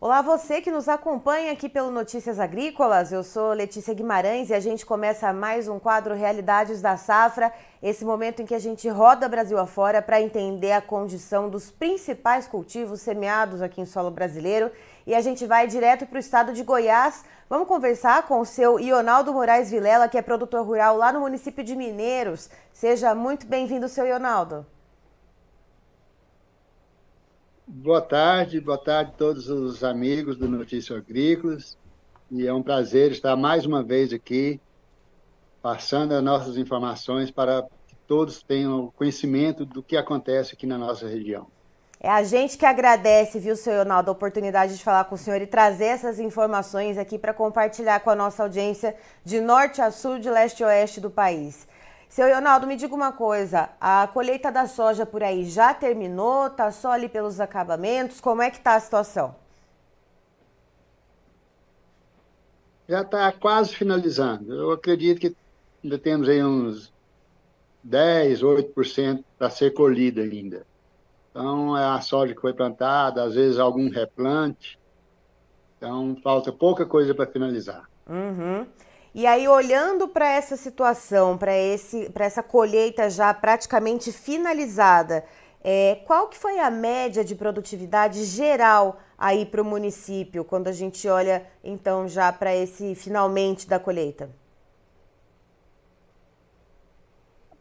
Olá, você que nos acompanha aqui pelo Notícias Agrícolas. Eu sou Letícia Guimarães e a gente começa mais um quadro Realidades da Safra, esse momento em que a gente roda Brasil afora para entender a condição dos principais cultivos semeados aqui em solo brasileiro. E a gente vai direto para o estado de Goiás. Vamos conversar com o seu Ionaldo Moraes Vilela, que é produtor rural lá no município de Mineiros. Seja muito bem-vindo, seu Ionaldo. Boa tarde a todos os amigos do Notícias Agrícolas. E é um prazer estar mais uma vez aqui, passando as nossas informações para que todos tenham conhecimento do que acontece aqui na nossa região. É a gente que agradece, viu, seu Ionaldo, a oportunidade de falar com o senhor e trazer essas informações aqui para compartilhar com a nossa audiência de norte a sul, de leste a oeste do país. Seu Ionaldo, me diga uma coisa, a colheita da soja por aí já terminou? Tá só ali pelos acabamentos? Como é que tá a situação? Já está quase finalizando. Eu acredito que ainda temos aí uns 8% para ser colhida ainda. Então, é a soja que foi plantada, às vezes algum replante. Então, falta pouca coisa para finalizar. Uhum. E aí, olhando para essa situação, para essa colheita já praticamente finalizada, qual que foi a média de produtividade geral aí para o município, quando a gente olha então já para esse finalmente da colheita?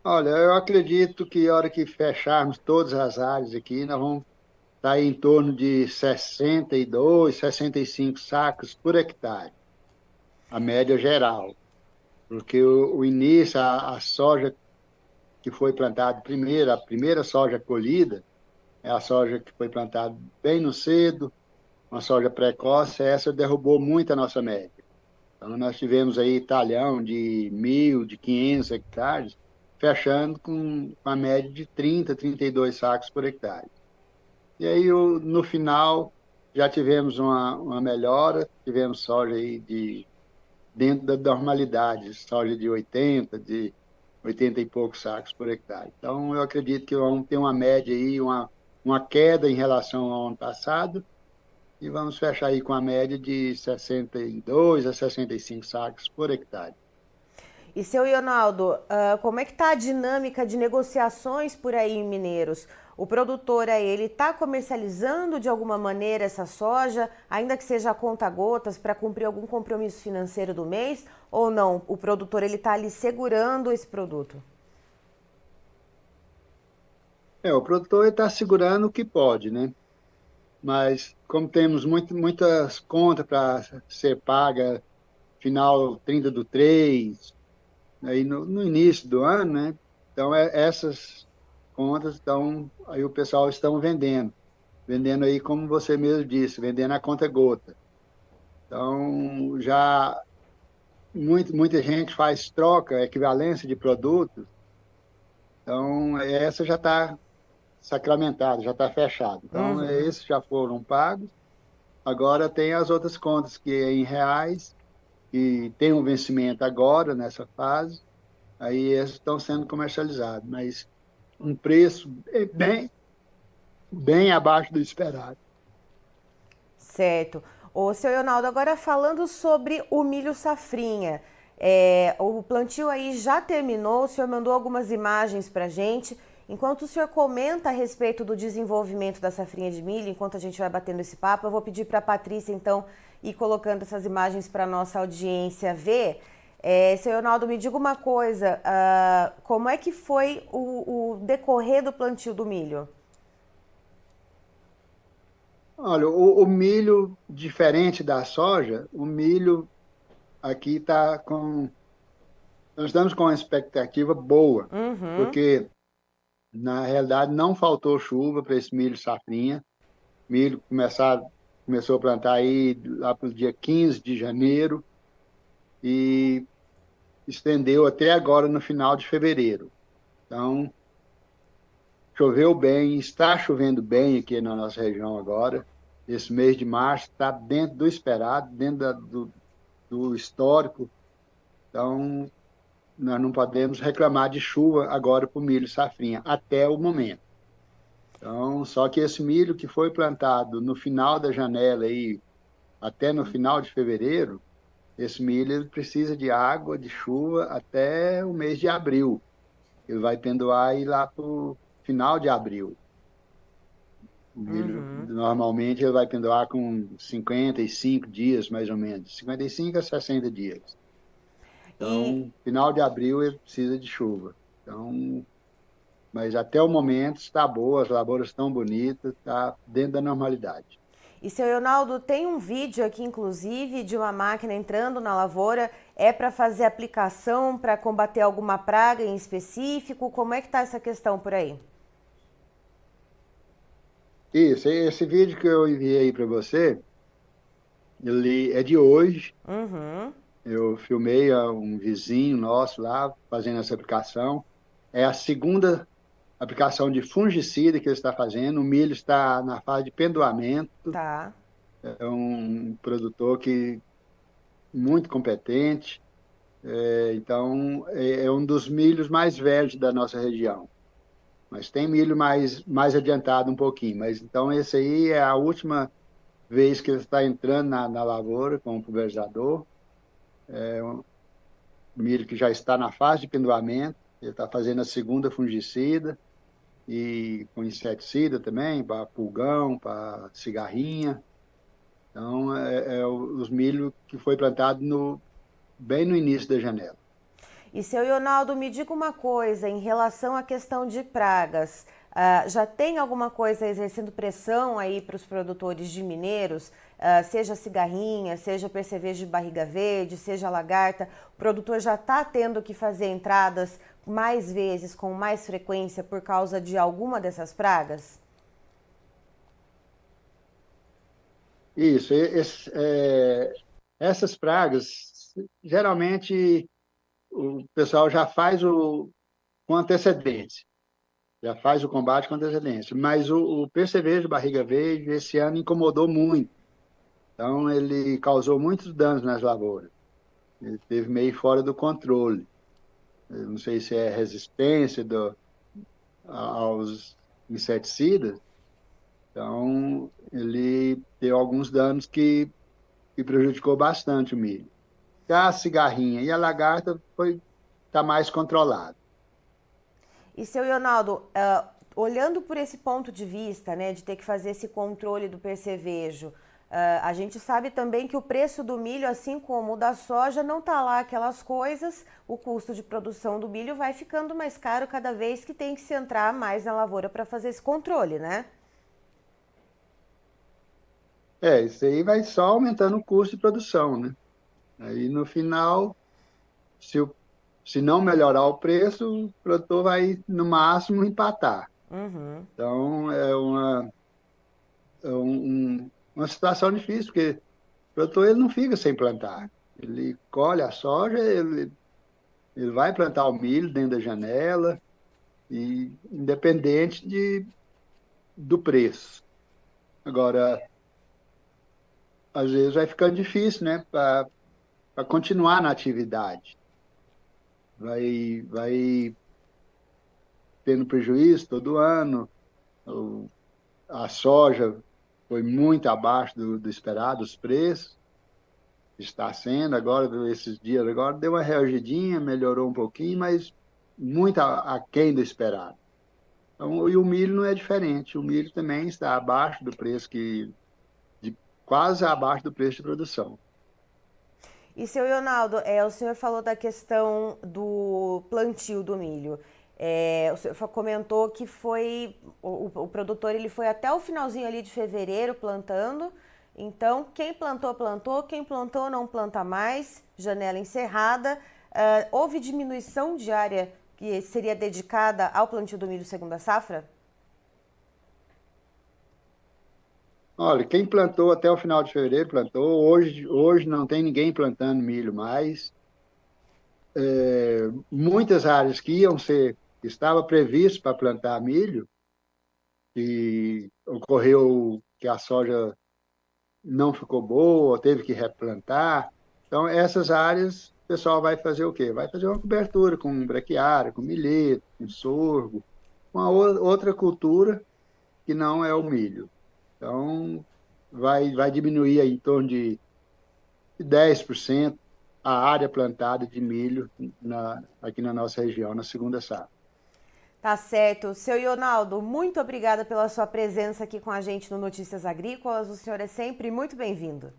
Olha, eu acredito que a hora que fecharmos todas as áreas aqui, nós vamos estar em torno de 62, 65 sacos por hectare, a média geral. Porque o início, a soja que foi plantada primeiro, a primeira soja colhida, é a soja que foi plantada bem no cedo, uma soja precoce, essa derrubou muito a nossa média. Então, nós tivemos aí talhão de 1.000, de 500 hectares, fechando com a média de 30, 32 sacos por hectare. E aí, no final, já tivemos uma melhora, tivemos soja aí dentro da normalidade, soja de 80 e poucos sacos por hectare. Então, eu acredito que vamos ter uma média aí, uma queda em relação ao ano passado, e vamos fechar aí com a média de 62 a 65 sacos por hectare. E seu Ionaldo, como é que tá a dinâmica de negociações por aí em Mineiros? O produtor aí, ele está comercializando de alguma maneira essa soja, ainda que seja a conta gotas, para cumprir algum compromisso financeiro do mês? Ou não? O produtor ele está ali segurando esse produto? O produtor está segurando o que pode, né? Mas como temos muitas contas para ser paga final 30 do 3 aí no início do ano, né? Então, essas contas, então, aí o pessoal estão vendendo aí, como você mesmo disse, vendendo a conta gota. Então, já muita gente faz troca, equivalência de produtos, então, essa já está sacramentada, já está fechada. Então, Uhum. esses já foram pagos. Agora tem as outras contas que é em reais, que tem um vencimento agora nessa fase, aí esses estão sendo comercializados, mas um preço bem abaixo do esperado. Certo. Ô, seu Ionaldo, agora falando sobre o milho safrinha. O plantio aí já terminou, o senhor mandou algumas imagens pra gente. Enquanto o senhor comenta a respeito do desenvolvimento da safrinha de milho, enquanto a gente vai batendo esse papo, eu vou pedir para a Patrícia, então, ir colocando essas imagens para nossa audiência ver. Seu Ronaldo, me diga uma coisa, como é que foi o decorrer do plantio do milho? Olha, o milho, diferente da soja, o milho aqui está com. Nós estamos com uma expectativa boa, Uhum. porque, na realidade, não faltou chuva para esse milho safrinha. Milho começou a plantar aí lá para o dia 15 de janeiro e estendeu até agora no final de fevereiro. Então, choveu bem, está chovendo bem aqui na nossa região agora. Esse mês de março está dentro do esperado, dentro do histórico. Então, nós não podemos reclamar de chuva agora para o milho safrinha, até o momento. Então, só que esse milho que foi plantado no final da janela aí, até no final de fevereiro, esse milho ele precisa de água, de chuva, até o mês de abril. Ele vai pendoar aí lá para o final de abril. O milho, Uhum. normalmente, ele vai pendoar com 55 dias, mais ou menos. 55 a 60 dias. E, Então, final de abril, ele precisa de chuva. Então, mas até o momento está boa, as lavouras estão bonitas, está dentro da normalidade. e seu Leonardo, tem um vídeo aqui, inclusive, de uma máquina entrando na lavoura. É para fazer aplicação para combater alguma praga em específico? Como é que está essa questão por aí? Isso, esse vídeo que eu enviei para você, ele é de hoje. Uhum. Eu filmei um vizinho nosso lá fazendo essa aplicação. É a segunda aplicação de fungicida que ele está fazendo. O milho está na fase de pendoamento. Tá. É um produtor que muito competente. Então, é um dos milhos mais velhos da nossa região. Mas tem milho mais adiantado um pouquinho. Mas então, esse aí é a última vez que ele está entrando na lavoura com o pulverizador. Milho que já está na fase de pendoamento. Ele está fazendo a segunda fungicida e com inseticida também, para pulgão, para cigarrinha. Então, os milho que foi plantado bem no início da janela. E seu Ronaldo, me diga uma coisa em relação à questão de pragas. Já tem alguma coisa exercendo pressão aí para os produtores de mineiros, seja cigarrinha, seja percevejo de barriga verde, seja lagarta? O produtor já está tendo que fazer entradas mais vezes, com mais frequência, por causa de alguma dessas pragas? Isso, essas pragas, geralmente o pessoal já faz com antecedência, já faz o combate com antecedência, mas o percevejo de barriga verde esse ano incomodou muito, então ele causou muitos danos nas lavouras, ele teve meio fora do controle. Eu não sei se é resistência aos inseticidas, então ele deu alguns danos que prejudicou bastante o milho. Já a cigarrinha e a lagarta está mais controlado. E seu Ronaldo, olhando por esse ponto de vista, né, de ter que fazer esse controle do percevejo, a gente sabe também que o preço do milho, assim como o da soja, não está lá aquelas coisas. O custo de produção do milho vai ficando mais caro cada vez que tem que se entrar mais na lavoura para fazer esse controle, né? Isso aí vai só aumentando o custo de produção, né? Aí no final, se, o- se não melhorar o preço, o produtor vai, no máximo, empatar. Uhum. Então, uma situação difícil, porque o produtor ele não fica sem plantar. Ele colhe a soja, ele vai plantar o milho dentro da janela, e independente do preço. Agora, às vezes vai ficando difícil, né, para continuar na atividade. Vai tendo prejuízo todo ano. O- a soja foi muito abaixo do esperado, os preços. Está sendo agora, esses dias agora, deu uma reagidinha, melhorou um pouquinho, mas muito aquém do esperado. Então, e o milho não é diferente. O milho também está abaixo do preço quase abaixo do preço de produção. E seu Ronaldo, o senhor falou da questão do plantio do milho. O senhor comentou que o produtor ele foi até o finalzinho ali de fevereiro plantando. Então, quem plantou, plantou. Quem plantou, não planta mais. Janela encerrada. Houve diminuição de área que seria dedicada ao plantio do milho segunda safra? Olha, quem plantou até o final de fevereiro plantou. Hoje não tem ninguém plantando milho mais. Muitas áreas que estava previsto para plantar milho, e ocorreu que a soja não ficou boa, teve que replantar. Então, essas áreas, o pessoal vai fazer o quê? Vai fazer uma cobertura com braquiária, com milheto, com sorgo, uma outra cultura que não é o milho. Então, vai diminuir aí em torno de 10% a área plantada de milho aqui na nossa região, na segunda safra. Tá certo. Seu Ionaldo, muito obrigada pela sua presença aqui com a gente no Notícias Agrícolas. O senhor é sempre muito bem-vindo.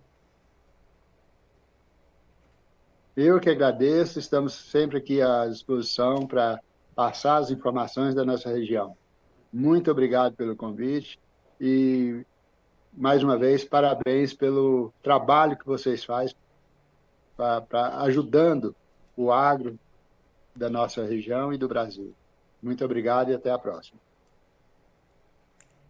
Eu que agradeço, estamos sempre aqui à disposição para passar as informações da nossa região. Muito obrigado pelo convite e, mais uma vez, parabéns pelo trabalho que vocês fazem para ajudando o agro da nossa região e do Brasil. Muito obrigado e até a próxima.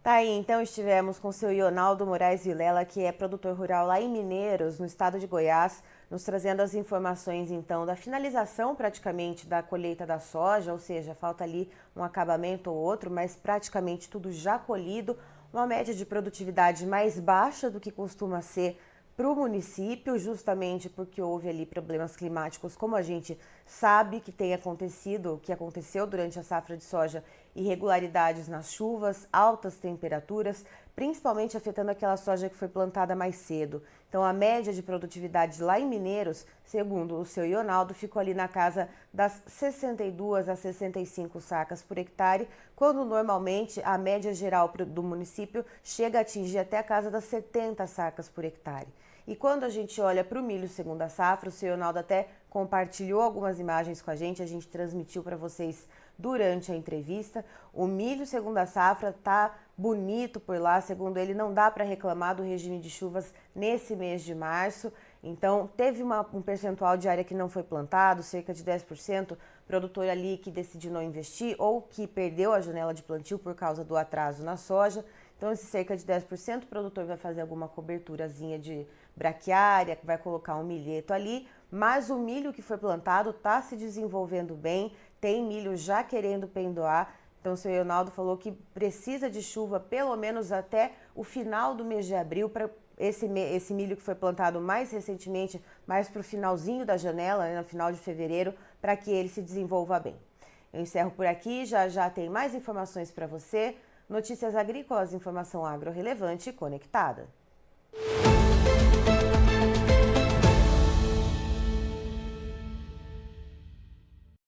Tá aí, então estivemos com o seu Ionaldo Moraes Vilela, que é produtor rural lá em Mineiros, no estado de Goiás, nos trazendo as informações então da finalização praticamente da colheita da soja, ou seja, falta ali um acabamento ou outro, mas praticamente tudo já colhido, uma média de produtividade mais baixa do que costuma ser para o município, justamente porque houve ali problemas climáticos, como a gente sabe que tem acontecido, que aconteceu durante a safra de soja, irregularidades nas chuvas, altas temperaturas, principalmente afetando aquela soja que foi plantada mais cedo. Então, a média de produtividade lá em Mineiros, segundo o seu Ionaldo, ficou ali na casa das 62 a 65 sacas por hectare, quando normalmente a média geral do município chega a atingir até a casa das 70 sacas por hectare. E quando a gente olha para o milho segunda safra, o seu Ionaldo até compartilhou algumas imagens com a gente transmitiu para vocês durante a entrevista. O milho segunda safra tá bonito por lá, segundo ele, não dá para reclamar do regime de chuvas nesse mês de março. Então, teve um percentual de área que não foi plantado, cerca de 10%, produtor ali que decidiu não investir ou que perdeu a janela de plantio por causa do atraso na soja. Então, esse cerca de 10%, o produtor vai fazer alguma coberturazinha de braquiária, vai colocar um milheto ali, mas o milho que foi plantado está se desenvolvendo bem, tem milho já querendo pendoar. Então, o seu Ionaldo falou que precisa de chuva pelo menos até o final do mês de abril para esse milho que foi plantado mais recentemente, mais para o finalzinho da janela, no final de fevereiro, para que ele se desenvolva bem. Eu encerro por aqui, já tem mais informações para você. Notícias Agrícolas, informação agro relevante e conectada.